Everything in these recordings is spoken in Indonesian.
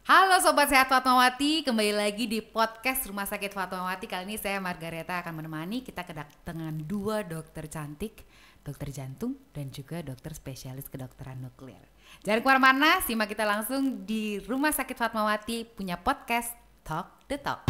Halo Sobat Sehat Fatmawati, kembali lagi di podcast Rumah Sakit Fatmawati. Kali ini saya Margareta akan menemani kita kedatangan dua dokter cantik, dokter jantung dan juga dokter spesialis kedokteran nuklir. Jangan kemana-mana, simak kita langsung di Rumah Sakit Fatmawati punya podcast Talk the Talk.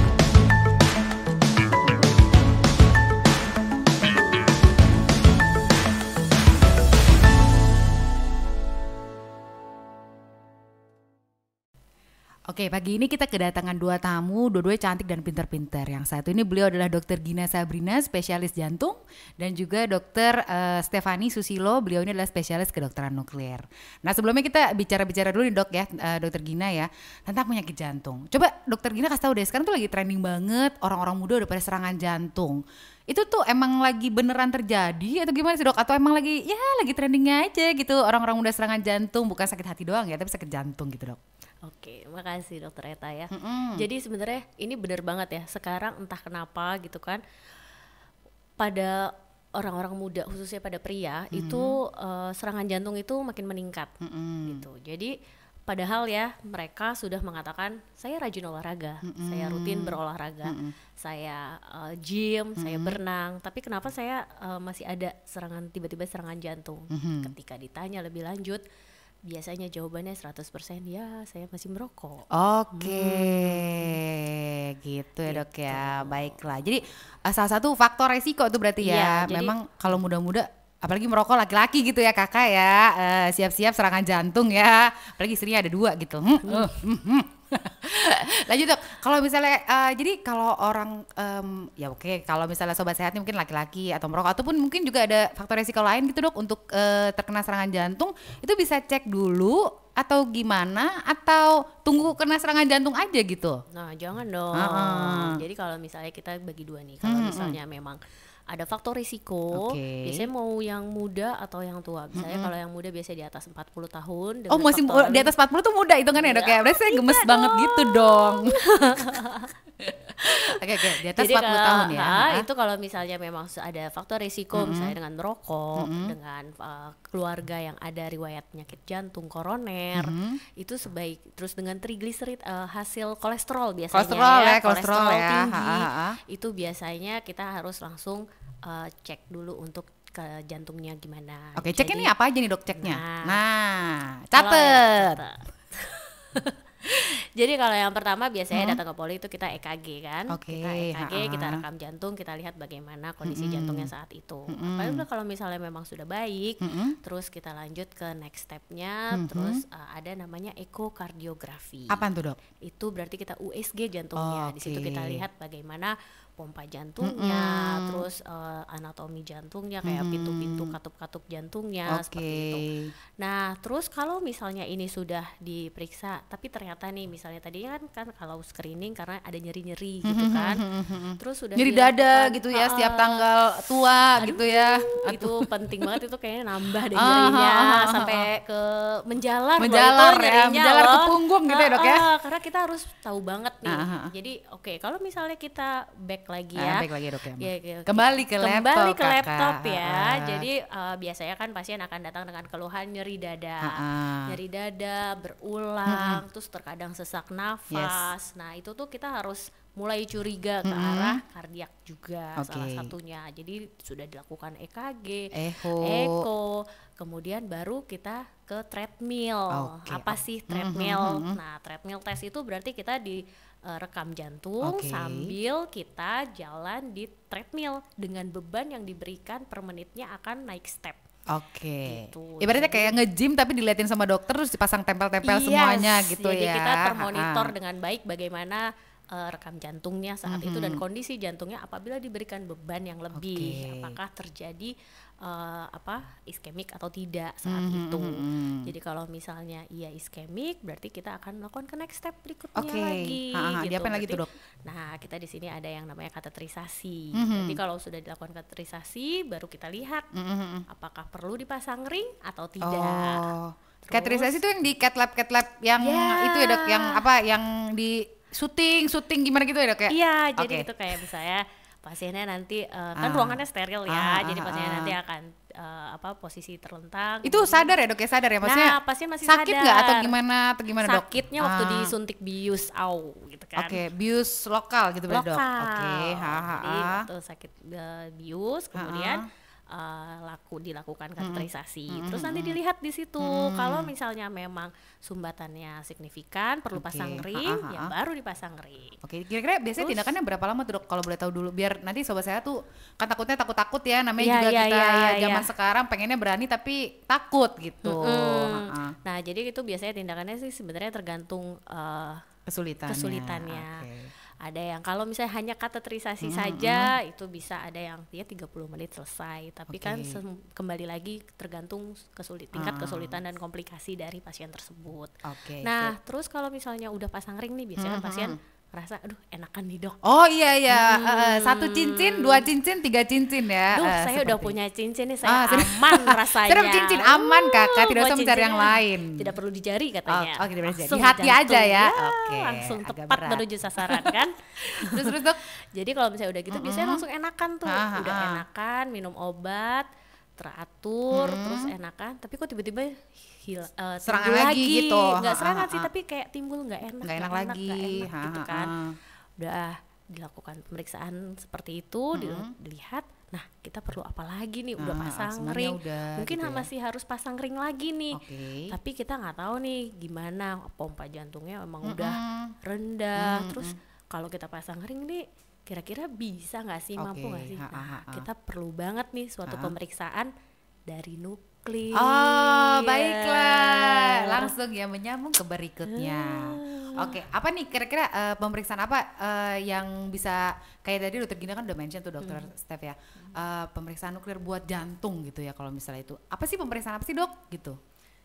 Oke, pagi ini kita kedatangan dua tamu, dua-duanya cantik dan pintar-pintar. Yang satu ini beliau adalah Dr. Gina Sabrina, spesialis jantung, dan juga Dr. Stefani Susilo, beliau ini adalah spesialis kedokteran nuklir. Nah, sebelumnya kita bicara-bicara dulu nih dok ya, Dr. Gina ya, tentang penyakit jantung. Coba Dr. Gina kasih tahu deh, sekarang tuh lagi trending banget, orang-orang muda udah pada serangan jantung. Itu tuh emang lagi beneran terjadi atau gimana sih dok? Atau emang lagi trendingnya aja gitu, orang-orang muda serangan jantung, bukan sakit hati doang ya, tapi sakit jantung gitu dok. Oke, makasih Dokter Eta ya. Jadi sebenarnya ini benar banget ya. Sekarang entah kenapa gitu kan, pada orang-orang muda khususnya pada pria itu serangan jantung itu makin meningkat gitu. Jadi padahal ya mereka sudah mengatakan saya rajin olahraga, saya rutin berolahraga, saya gym, saya berenang. Tapi kenapa saya masih ada tiba-tiba serangan jantung? Ketika ditanya lebih lanjut, biasanya jawabannya 100% ya saya masih merokok. Oke, gitu ya dok ya, baiklah. Jadi salah satu faktor resiko tuh berarti ya, memang kalau muda-muda, apalagi merokok laki-laki gitu ya kakak ya, siap-siap serangan jantung ya, apalagi istrinya ada dua gitu. Lanjut dok, kalau misalnya jadi kalau orang kalau misalnya sobat sehat ini mungkin laki-laki atau merokok ataupun mungkin juga ada faktor resiko lain gitu dok untuk terkena serangan jantung, itu bisa cek dulu atau gimana, atau tunggu kena serangan jantung aja gitu? Nah jangan dong. Jadi kalau misalnya kita bagi dua nih, kalau misalnya memang ada faktor risiko, biasanya mau yang muda atau yang tua. Misalnya kalau yang muda biasanya di atas 40 tahun. Oh masih di atas 40 tuh muda itu kan ya dok ya? Berarti saya gemes banget gitu dong. Oke, di atas jadi 40 tahun ya. Itu kalau misalnya memang ada faktor risiko, misalnya dengan merokok, dengan keluarga yang ada riwayat penyakit jantung koroner, itu sebaik. Terus dengan trigliserid, hasil kolesterol biasanya kolesterol tinggi, itu biasanya kita harus langsung cek dulu untuk ke jantungnya gimana. Oke, cek ini apa aja nih dok ceknya? Nah, catet. Jadi kalau yang pertama biasanya datang ke poli itu kita EKG kan, kita EKG, kita rekam jantung, kita lihat bagaimana kondisi jantungnya saat itu. Apalagi kalau misalnya memang sudah baik, terus kita lanjut ke next stepnya, terus ada namanya ekokardiografi. Apaan tuh dok? Itu berarti kita USG jantungnya. Di situ kita lihat bagaimana pompa jantungnya, terus anatomi jantungnya kayak pintu-pintu katup-katup jantungnya seperti itu. Nah, terus kalau misalnya ini sudah diperiksa, tapi ternyata nih misalnya tadinya kan kalau screening karena ada nyeri-nyeri gitu kan, terus sudah nyeri dada gitu ya setiap tanggal tua gitu ya. Itu penting banget, itu kayaknya nambah deh nyerinya sampai ke menjalar ke punggung gitu ya dok ya. Karena kita harus tahu banget nih. Jadi kalau misalnya kita back lagi ya. Back lagi dok ya. Kembali ke laptop ya. Jadi biasanya kan pasien akan datang dengan keluhan nyeri dada berulang, terus terkadang sesak nafas. Nah itu tuh kita harus mulai curiga ke arah kardiak juga salah satunya. Jadi sudah dilakukan EKG, eko, kemudian baru kita ke treadmill. Apa sih treadmill? Nah treadmill test itu berarti kita rekam jantung sambil kita jalan di treadmill dengan beban yang diberikan per menitnya akan naik step. Gitu. Ibaratnya kayak nge-gym tapi diliatin sama dokter terus dipasang tempel-tempel semuanya gitu jadi ya. Jadi kita termonitor dengan baik bagaimana rekam jantungnya saat itu dan kondisi jantungnya apabila diberikan beban yang lebih, apakah terjadi iskemik atau tidak saat itu. Jadi kalau misalnya iya iskemik, berarti kita akan melakukan ke next step berikutnya lagi. Gitu. Diapain lagi tuh dok? Nah kita di sini ada yang namanya kateterisasi. Jadi kalau sudah dilakukan kateterisasi, baru kita lihat apakah perlu dipasang ring atau tidak. Kateterisasi itu yang di cath lab yang itu ya dok, yang di syuting gimana gitu ya dok ya? Iya, jadi itu kayak misalnya pasiennya nanti kan ruangannya steril ya, jadi pasiennya nanti akan posisi terlentang. Itu sadar ya dok ya, sadar ya maksudnya? Nah, pasien masih sakit sadar. nggak atau gimana dok? Sakitnya waktu disuntik bius gitu kan. Oke, bius lokal gitu berarti dok. Oke, Jadi waktu sakit bius kemudian dilakukan kateterisasi. Terus nanti dilihat di situ kalau misalnya memang sumbatannya signifikan perlu pasang ring, ya baru dipasang ring. Oke, kira-kira biasanya tindakannya berapa lama tuh dok kalau boleh tahu dulu, biar nanti sobat saya tuh kan takut ya, namanya juga kita zaman sekarang pengennya berani tapi takut gitu. Nah jadi itu biasanya tindakannya sih sebenarnya tergantung kesulitannya. Ada yang kalau misalnya hanya kateterisasi saja itu bisa ada yang dia 30 menit selesai, tapi kan kembali lagi tergantung tingkat kesulitan dan komplikasi dari pasien tersebut. Nah terus kalau misalnya udah pasang ring nih biasanya pasien rasa aduh enakan nih dok. Oh iya 1 cincin, 2 cincin, 3 cincin ya. Saya udah punya cincin nih, saya aman rasanya. Saya cincin aman kakak, tidak usah mencari yang lain. Tidak perlu di jari katanya. Di hati aja ya. Langsung tepat menuju sasaran kan. terus dok. Jadi kalau misalnya udah gitu biasanya langsung enakan tuh. Udah enakan, minum obat, teratur, terus enakan. Tapi kok tiba-tiba serangan lagi gitu. Nggak serangan sih, tapi kayak timbul nggak enak lagi gitu kan. Udah dilakukan pemeriksaan seperti itu, dilihat. Nah kita perlu apa lagi nih, udah pasang ring, mungkin gitu masih harus pasang ring lagi nih. Tapi kita nggak tahu nih gimana, pompa jantungnya emang udah rendah. Terus kalau kita pasang ring nih kira-kira bisa nggak sih, mampu nggak sih? Nah kita perlu banget nih suatu pemeriksaan dari nuklir. Baiklah, langsung ya menyambung ke berikutnya. Oke, apa nih kira-kira pemeriksaan apa yang bisa, kayak tadi dokter Gina kan udah mention tuh dokter Steph ya, pemeriksaan nuklir buat jantung gitu ya, kalau misalnya itu apa sih, pemeriksaan apa sih dok gitu?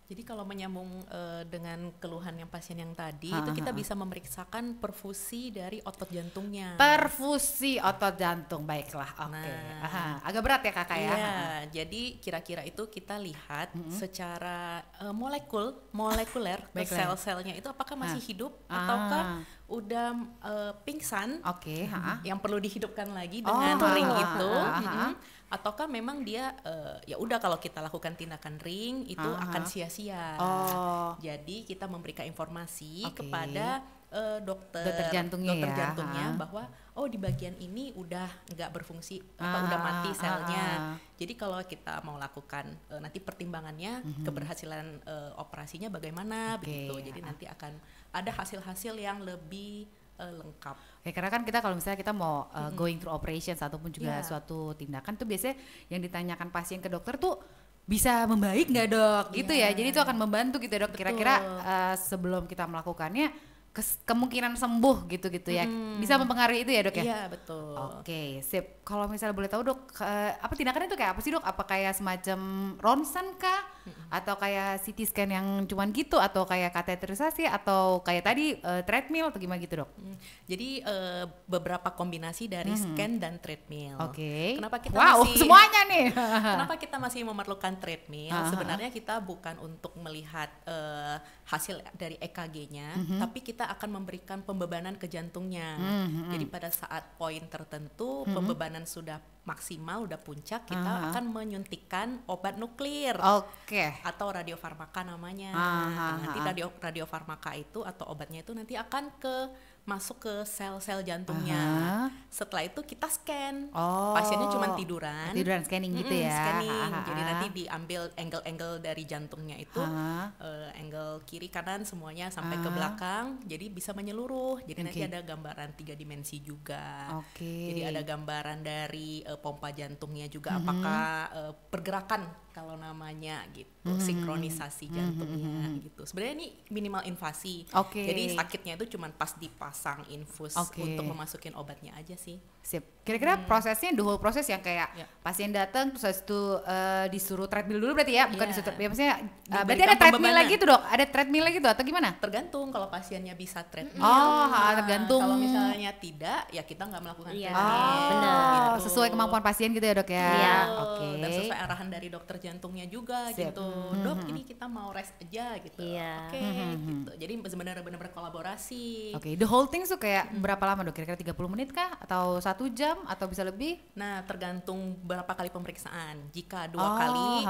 Jadi kalau menyambung dengan keluhan yang pasien yang tadi, itu kita bisa memeriksakan perfusi dari otot jantungnya. Perfusi otot jantung, baiklah. Oke. Agak berat ya kakak ya. Iya, jadi kira-kira itu kita lihat secara molekuler ke sel-selnya itu apakah masih hidup ataukah udah pingsan. Yang perlu dihidupkan lagi dengan ring itu. Ataukah memang dia ya udah kalau kita lakukan tindakan ring itu akan sia-sia. Jadi kita memberikan informasi kepada dokter jantungnya bahwa di bagian ini udah nggak berfungsi atau udah mati selnya. Jadi kalau kita mau lakukan nanti pertimbangannya keberhasilan operasinya bagaimana begitu. Jadi nanti akan ada hasil-hasil yang lebih lengkap. Karena kan kita kalau misalnya kita mau going through operations ataupun juga suatu tindakan tuh biasanya yang ditanyakan pasien ke dokter tuh bisa membaik nggak dok gitu ya. Jadi itu akan membantu gitu ya dok. Kira-kira sebelum kita melakukannya kemungkinan sembuh gitu ya, bisa mempengaruhi itu ya dok ya? Iya betul. Oke, sip. Kalau misalnya boleh tahu dok, apa tindakannya itu kayak apa sih dok? Apa kayak semacam ronsen kah? Atau kayak CT scan yang cuman gitu? Atau kayak kateterisasi? Atau kayak tadi treadmill atau gimana gitu dok? Jadi beberapa kombinasi dari scan dan treadmill. Kenapa kita semuanya nih. Kenapa kita masih memerlukan treadmill? Sebenarnya kita bukan untuk melihat hasil dari EKG-nya, tapi kita akan memberikan pembebanan ke jantungnya. Jadi pada saat poin tertentu pembebanan sudah maksimal, udah puncak, kita akan menyuntikkan obat nuklir atau radiofarmaka namanya. Nanti radiofarmaka itu atau obatnya itu nanti akan masuk ke sel-sel jantungnya. Setelah itu kita scan. Pasiennya cuma tiduran scanning gitu ya. Scanning. Jadi nanti diambil angle-angle dari jantungnya itu, angle kiri kanan semuanya sampai ke belakang. Jadi bisa menyeluruh. Jadi nanti ada gambaran 3 dimensi juga. Jadi ada gambaran dari pompa jantungnya juga, apakah pergerakan kalau namanya gitu, sinkronisasi jantungnya gitu. Sebenarnya ini minimal invasi. Jadi sakitnya itu cuma pas dipasang infus untuk memasukin obatnya aja sih. Sip. Kira-kira prosesnya, the whole proses yang kayak pasien datang terus habis itu disuruh treadmill dulu berarti ya, bukan disuruh ya, maksudnya berarti ada treadmill lagi tuh dok? Ada treadmill lagi tuh atau gimana? Tergantung, kalau pasiennya bisa treadmill. Tergantung. Kalau misalnya tidak, ya kita nggak melakukan treadmill. Benar. Gitu. Sesuai kemampuan pasien gitu ya dok ya. Dan sesuai arahan dari dokter jantungnya juga gitu. Dok, ini kita mau rest aja gitu. Gitu. Jadi benar-benar kolaborasi. The whole Holting tuh kayak berapa lama dok? Kira-kira 30 menit kah? Atau 1 jam? Atau bisa lebih? Nah tergantung berapa kali pemeriksaan. Jika 2 kali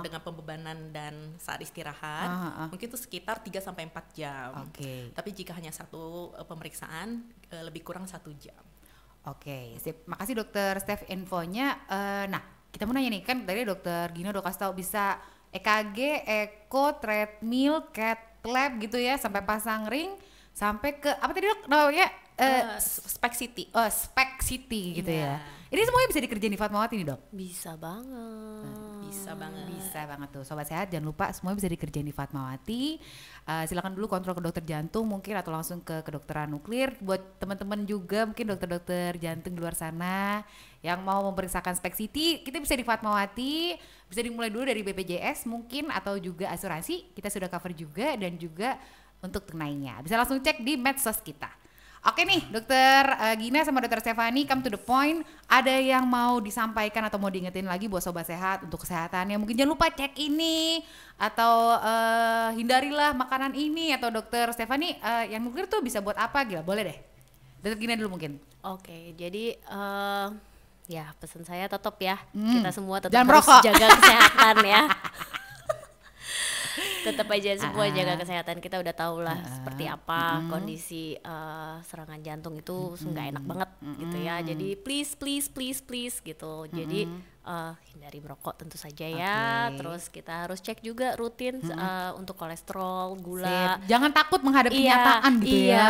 dengan pembebanan dan saat istirahat, mungkin itu sekitar 3-4 jam. Tapi jika hanya 1 pemeriksaan, lebih kurang 1 jam. Sip. Makasih dokter Steph infonya. Nah kita mau nanya nih, kan tadi dokter Gina udah kasih tahu bisa EKG, Echo, treadmill, cath lab gitu ya, sampai pasang ring, sampai ke apa tadi dok namanya? SPECT-CT. SPECT-CT gitu ya. Ini semuanya bisa dikerjain di Fatmawati nih dok? Bisa banget. Bisa banget tuh sobat sehat, jangan lupa semuanya bisa dikerjain di Fatmawati. Silakan dulu kontrol ke dokter jantung mungkin, atau langsung ke kedokteran nuklir. Buat teman-teman juga mungkin dokter-dokter jantung di luar sana yang mau memeriksakan SPECT-CT, kita bisa di Fatmawati. Bisa dimulai dulu dari BPJS mungkin, atau juga asuransi kita sudah cover juga, dan juga untuk tunainya bisa langsung cek di medsos kita. Oke nih dokter Gina sama dokter Stefani, come to the point. Ada yang mau disampaikan atau mau diingetin lagi buat sobat sehat untuk kesehatannya? Mungkin jangan lupa cek ini, atau hindarilah makanan ini, atau dokter Stefani yang nuklir tuh bisa buat apa gitu, boleh deh. Dokter Gina dulu mungkin. Oke, jadi ya pesan saya tetap ya, kita semua tetap jangan harus merokok. Jaga kesehatan ya. Tetap aja semua jaga kesehatan. Kita udah tahu lah seperti apa kondisi serangan jantung itu nggak enak banget gitu ya. Jadi please gitu. Jadi hindari merokok tentu saja ya. Terus kita harus cek juga rutin untuk kolesterol, gula. Jangan takut menghadapi kenyataan gitu ya.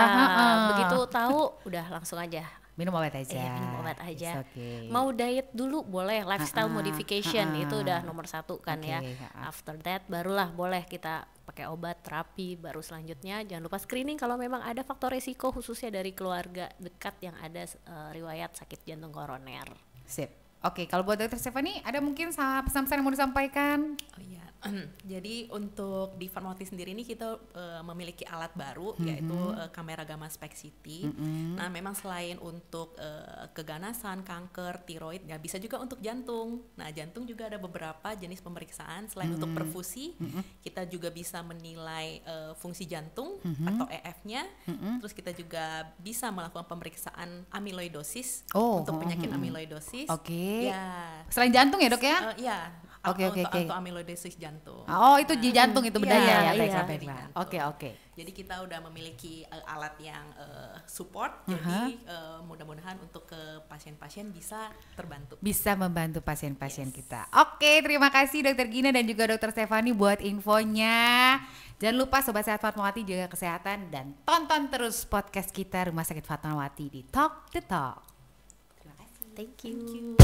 Begitu tahu udah langsung aja minum obat aja. Minum obat aja. Mau diet dulu boleh, lifestyle modification itu udah nomor 1 kan ya. After that barulah boleh kita pakai obat terapi. Baru selanjutnya jangan lupa screening kalau memang ada faktor resiko khususnya dari keluarga dekat yang ada riwayat sakit jantung koroner. Sip. Oke, kalau buat dokter Stefani ada mungkin pesan-pesan yang mau disampaikan? Oh iya. Jadi untuk di Fatmawati sendiri ini kita memiliki alat baru yaitu kamera gamma SPECT-CT. Nah, memang selain untuk keganasan, kanker, tiroid, ya bisa juga untuk jantung. Nah, jantung juga ada beberapa jenis pemeriksaan. Selain untuk perfusi, kita juga bisa menilai fungsi jantung atau EF-nya. Terus kita juga bisa melakukan pemeriksaan amyloidosis untuk penyakit amyloidosis. Ya. Selain jantung ya dok ya? Iya. Atau amyloidosis jantung. Oh itu di jantung itu bedanya ya. Baiklah. Oke. Jadi kita udah memiliki alat yang support. Jadi mudah-mudahan untuk ke pasien-pasien bisa terbantu. Bisa membantu pasien-pasien kita. Oke, terima kasih dokter Gina dan juga dokter Stefani buat infonya. Jangan lupa sobat sehat Fatmawati jaga kesehatan dan tonton terus podcast kita Rumah Sakit Fatmawati di Talk the Talk. Thank you.